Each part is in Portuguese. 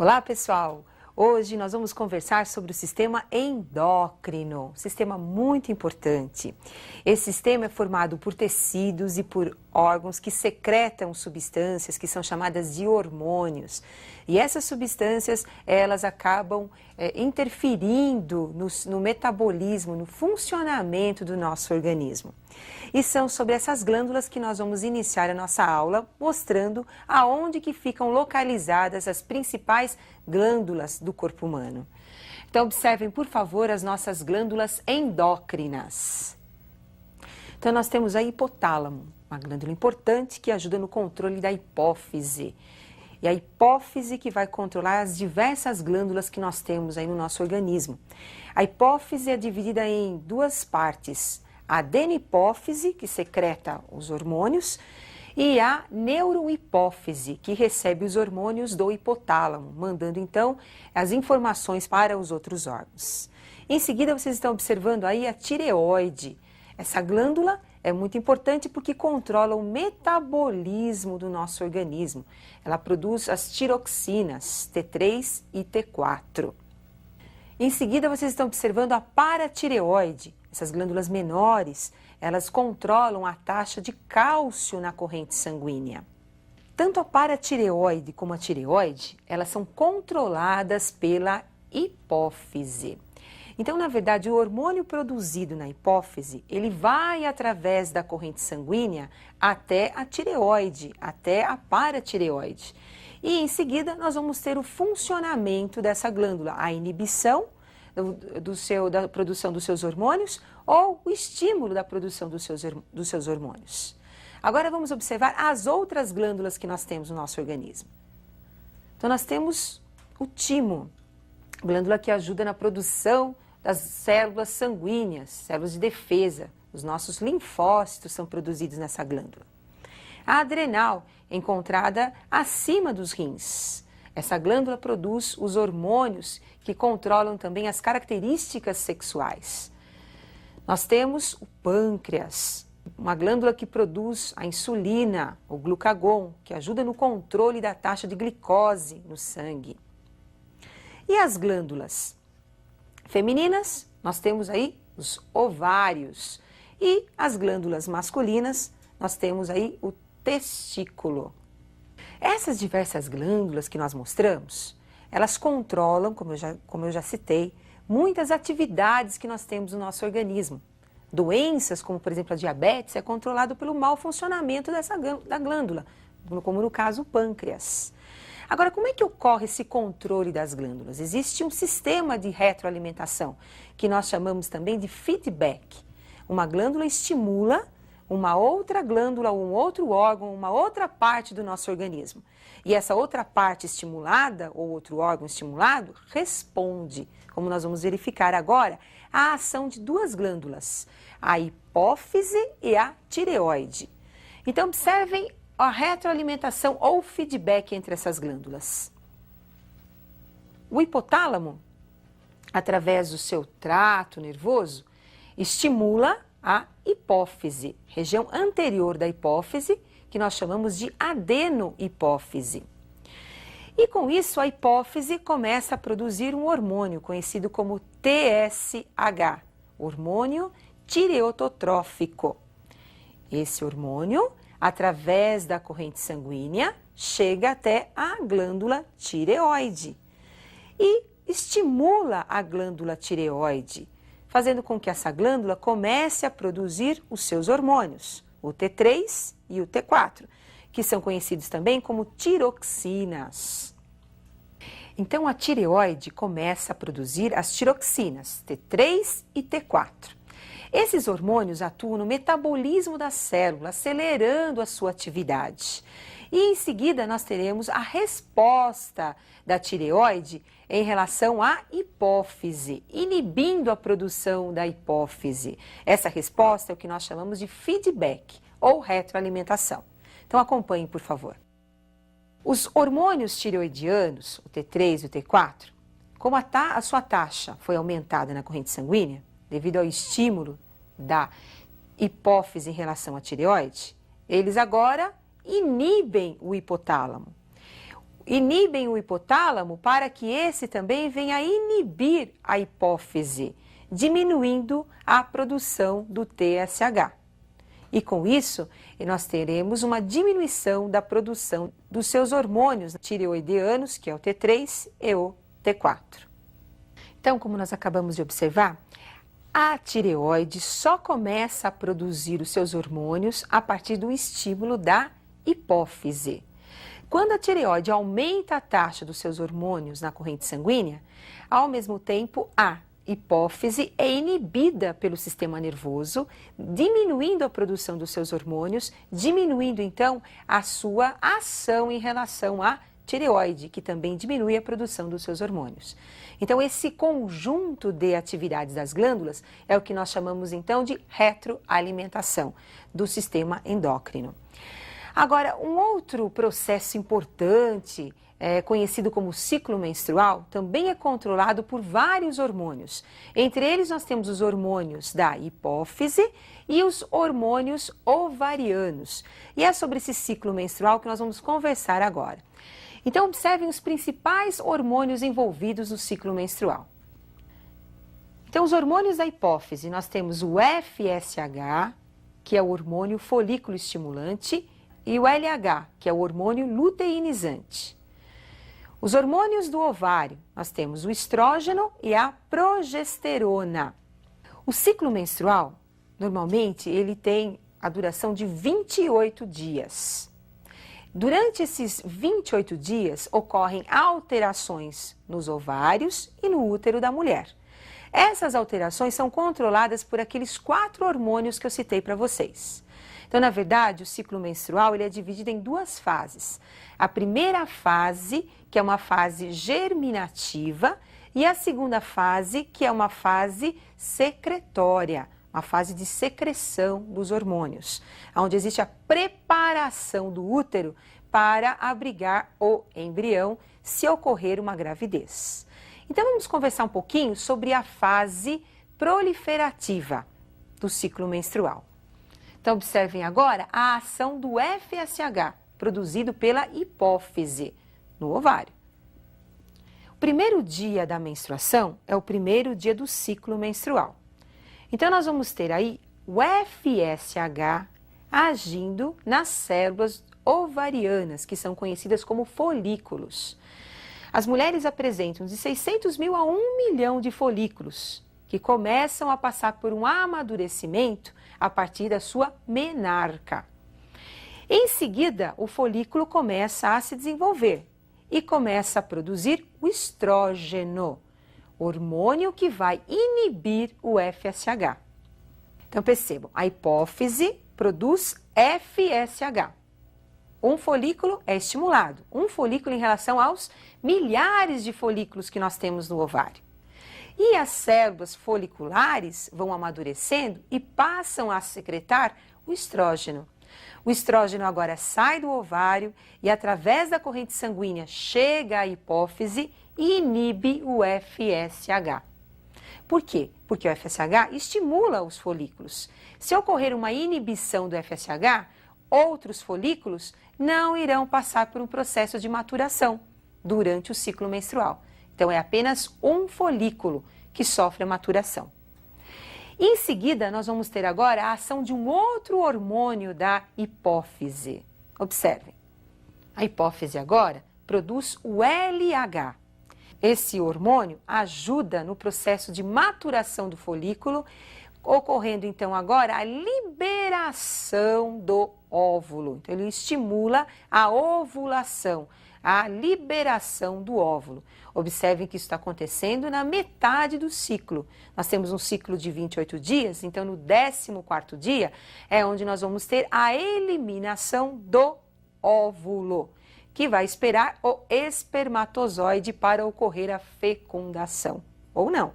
Olá, pessoal! Hoje nós vamos conversar sobre o sistema endócrino, sistema muito importante. Esse sistema é formado por tecidos e por órgãos que secretam substâncias que são chamadas de hormônios. E essas substâncias, elas acabam interferindo no metabolismo, no funcionamento do nosso organismo. E são sobre essas glândulas que nós vamos iniciar a nossa aula, mostrando aonde que ficam localizadas as principais glândulas do corpo humano. Então, observem, por favor, as nossas glândulas endócrinas. Então, nós temos a hipotálamo, uma glândula importante que ajuda no controle da hipófise. E a hipófise que vai controlar as diversas glândulas que nós temos aí no nosso organismo. A hipófise é dividida em duas partes. A adenihipófise, que secreta os hormônios, e a neurohipófise, que recebe os hormônios do hipotálamo, mandando então as informações para os outros órgãos. Em seguida, vocês estão observando aí a tireoide. Essa glândula é muito importante porque controla o metabolismo do nosso organismo. Ela produz as tiroxinas T3 e T4. Em seguida, vocês estão observando a paratireoide. Essas glândulas menores, elas controlam a taxa de cálcio na corrente sanguínea. Tanto a paratireoide como a tireoide, elas são controladas pela hipófise. Então, na verdade, o hormônio produzido na hipófise, ele vai através da corrente sanguínea até a tireoide, até a paratireoide. E em seguida, nós vamos ter o funcionamento dessa glândula, a inibição da produção dos seus hormônios ou o estímulo da produção dos seus hormônios. Agora vamos observar as outras glândulas que nós temos no nosso organismo. Então nós temos o timo, glândula que ajuda na produção das células sanguíneas, células de defesa. Os nossos linfócitos são produzidos nessa glândula. A adrenal, encontrada acima dos rins. Essa glândula produz os hormônios que controlam também as características sexuais. Nós temos o pâncreas, uma glândula que produz a insulina, o glucagon, que ajuda no controle da taxa de glicose no sangue. E as glândulas femininas, nós temos aí os ovários. E as glândulas masculinas, nós temos aí o testículo. Essas diversas glândulas que nós mostramos, elas controlam, como eu já citei, muitas atividades que nós temos no nosso organismo. Doenças, como por exemplo a diabetes, é controlado pelo mau funcionamento da glândula, como no caso o pâncreas. Agora, como é que ocorre esse controle das glândulas? Existe um sistema de retroalimentação, que nós chamamos também de feedback. Uma glândula estimula uma outra glândula, um outro órgão, uma outra parte do nosso organismo. E essa outra parte estimulada, ou outro órgão estimulado, responde, como nós vamos verificar agora, à ação de duas glândulas, a hipófise e a tireoide. Então, observem a retroalimentação ou feedback entre essas glândulas. O hipotálamo, através do seu trato nervoso, estimula a hipófise, região anterior da hipófise, que nós chamamos de adenohipófise. E com isso, a hipófise começa a produzir um hormônio conhecido como TSH, hormônio tireototrófico. Esse hormônio, através da corrente sanguínea, chega até a glândula tireoide e estimula a glândula tireoide, fazendo com que essa glândula comece a produzir os seus hormônios, o T3 e o T4, que são conhecidos também como tiroxinas. Então, a tireoide começa a produzir as tiroxinas, T3 e T4. Esses hormônios atuam no metabolismo da célula, acelerando a sua atividade. E em seguida nós teremos a resposta da tireoide em relação à hipófise, inibindo a produção da hipófise. Essa resposta é o que nós chamamos de feedback ou retroalimentação. Então acompanhem, por favor. Os hormônios tireoidianos, o T3 e o T4, como a sua taxa foi aumentada na corrente sanguínea, devido ao estímulo da hipófise em relação à tireoide, eles agora inibem o hipotálamo. inibem o hipotálamo para que esse também venha a inibir a hipófise, diminuindo a produção do TSH. E com isso, nós teremos uma diminuição da produção dos seus hormônios tireoidianos, que é o T3 e o T4. Então, como nós acabamos de observar, a tireoide só começa a produzir os seus hormônios a partir do estímulo da hipófise. Quando a tireoide aumenta a taxa dos seus hormônios na corrente sanguínea, ao mesmo tempo a hipófise é inibida pelo sistema nervoso, diminuindo a produção dos seus hormônios, diminuindo então a sua ação em relação à tireoide, que também diminui a produção dos seus hormônios. Então, esse conjunto de atividades das glândulas é o que nós chamamos então de retroalimentação do sistema endócrino. Agora, um outro processo importante, conhecido como ciclo menstrual, também é controlado por vários hormônios. Entre eles, nós temos os hormônios da hipófise e os hormônios ovarianos. E é sobre esse ciclo menstrual que nós vamos conversar agora. Então, observem os principais hormônios envolvidos no ciclo menstrual. Então, os hormônios da hipófise, nós temos o FSH, que é o hormônio folículo estimulante, e o LH, que é o hormônio luteinizante. Os hormônios do ovário, nós temos o estrógeno e a progesterona. O ciclo menstrual, normalmente, ele tem a duração de 28 dias. Durante esses 28 dias, ocorrem alterações nos ovários e no útero da mulher. Essas alterações são controladas por aqueles 4 hormônios que eu citei para vocês. Então, na verdade, o ciclo menstrual ele é dividido em 2 fases. A primeira fase, que é uma fase germinativa, e a segunda fase, que é uma fase secretória, uma fase de secreção dos hormônios, onde existe a preparação do útero para abrigar o embrião se ocorrer uma gravidez. Então, vamos conversar um pouquinho sobre a fase proliferativa do ciclo menstrual. Então, observem agora a ação do FSH, produzido pela hipófise no ovário. O primeiro dia da menstruação é o primeiro dia do ciclo menstrual. Então, nós vamos ter aí o FSH agindo nas células ovarianas, que são conhecidas como folículos. As mulheres apresentam de 600 mil a 1 milhão de folículos, que começam a passar por um amadurecimento a partir da sua menarca. Em seguida, o folículo começa a se desenvolver e começa a produzir o estrógeno, hormônio que vai inibir o FSH. Então, percebam, a hipófise produz FSH. Um folículo é estimulado, um folículo em relação aos milhares de folículos que nós temos no ovário. E as células foliculares vão amadurecendo e passam a secretar o estrógeno. O estrógeno agora sai do ovário e, através da corrente sanguínea, chega à hipófise e inibe o FSH. Por quê? Porque o FSH estimula os folículos. Se ocorrer uma inibição do FSH, outros folículos não irão passar por um processo de maturação durante o ciclo menstrual. Então, é apenas um folículo que sofre a maturação. Em seguida, nós vamos ter agora a ação de um outro hormônio da hipófise. Observem, a hipófise agora produz o LH. Esse hormônio ajuda no processo de maturação do folículo, ocorrendo então agora a liberação do óvulo. Então, ele estimula a ovulação, a liberação do óvulo. Observem que isso está acontecendo na metade do ciclo. Nós temos um ciclo de 28 dias, então no 14º dia é onde nós vamos ter a eliminação do óvulo, que vai esperar o espermatozoide para ocorrer a fecundação, ou não.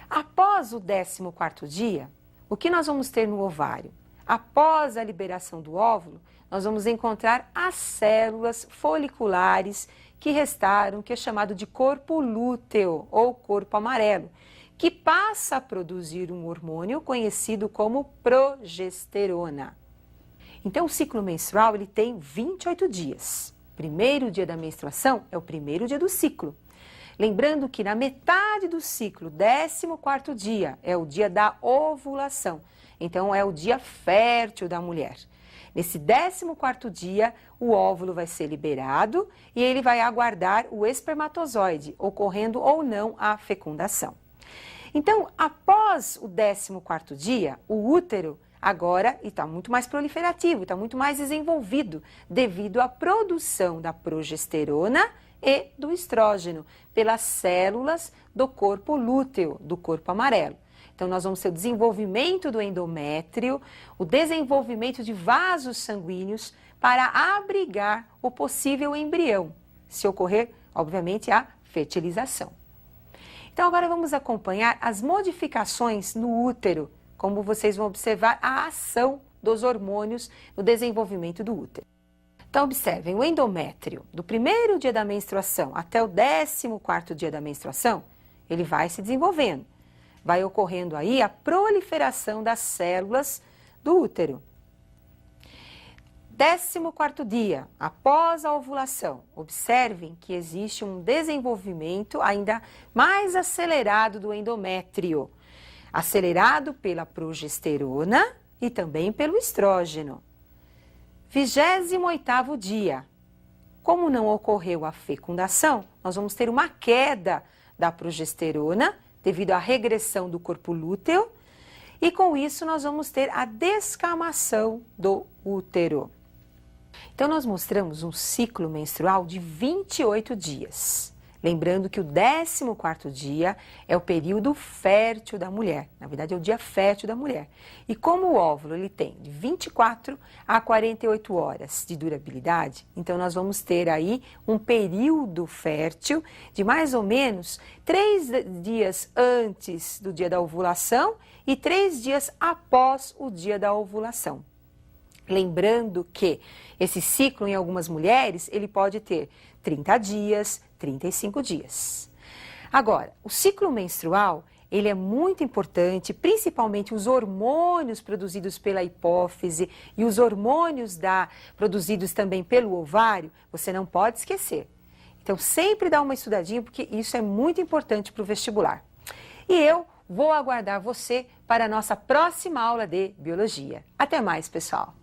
Após o 14º dia, o que nós vamos ter no ovário? Após a liberação do óvulo, nós vamos encontrar as células foliculares que restaram, que é chamado de corpo lúteo ou corpo amarelo, que passa a produzir um hormônio conhecido como progesterona. Então, o ciclo menstrual ele tem 28 dias. primeiro dia da menstruação é o primeiro dia do ciclo. Lembrando que na metade do ciclo, 14º dia, é o dia da ovulação. Então, é o dia fértil da mulher. Nesse 14º dia, o óvulo vai ser liberado e ele vai aguardar o espermatozoide, ocorrendo ou não a fecundação. Então, após o 14º dia, o útero agora está muito mais proliferativo, está muito mais desenvolvido devido à produção da progesterona e do estrógeno pelas células do corpo lúteo, do corpo amarelo. Então, nós vamos ter o desenvolvimento do endométrio, o desenvolvimento de vasos sanguíneos para abrigar o possível embrião, se ocorrer, obviamente, a fertilização. Então, agora vamos acompanhar as modificações no útero, como vocês vão observar a ação dos hormônios no desenvolvimento do útero. Então, observem, o endométrio, do primeiro dia da menstruação até o 14º dia da menstruação, ele vai se desenvolvendo. Vai ocorrendo aí a proliferação das células do útero. 14º dia, após a ovulação, observem que existe um desenvolvimento ainda mais acelerado do endométrio, acelerado pela progesterona e também pelo estrógeno. 28º dia, como não ocorreu a fecundação, nós vamos ter uma queda da progesterona devido à regressão do corpo lúteo e com isso nós vamos ter a descamação do útero. Então, nós mostramos um ciclo menstrual de 28 dias. Lembrando que o 14º dia é o período fértil da mulher. Na verdade, é o dia fértil da mulher. E como o óvulo ele tem de 24 a 48 horas de durabilidade, então nós vamos ter aí um período fértil de mais ou menos 3 dias antes do dia da ovulação e 3 dias após o dia da ovulação. Lembrando que esse ciclo em algumas mulheres, ele pode ter 30 dias, 35 dias. Agora, o ciclo menstrual, ele é muito importante, principalmente os hormônios produzidos pela hipófise e os hormônios produzidos também pelo ovário, você não pode esquecer. Então, sempre dá uma estudadinha, porque isso é muito importante para o vestibular. E eu vou aguardar você para a nossa próxima aula de biologia. Até mais, pessoal!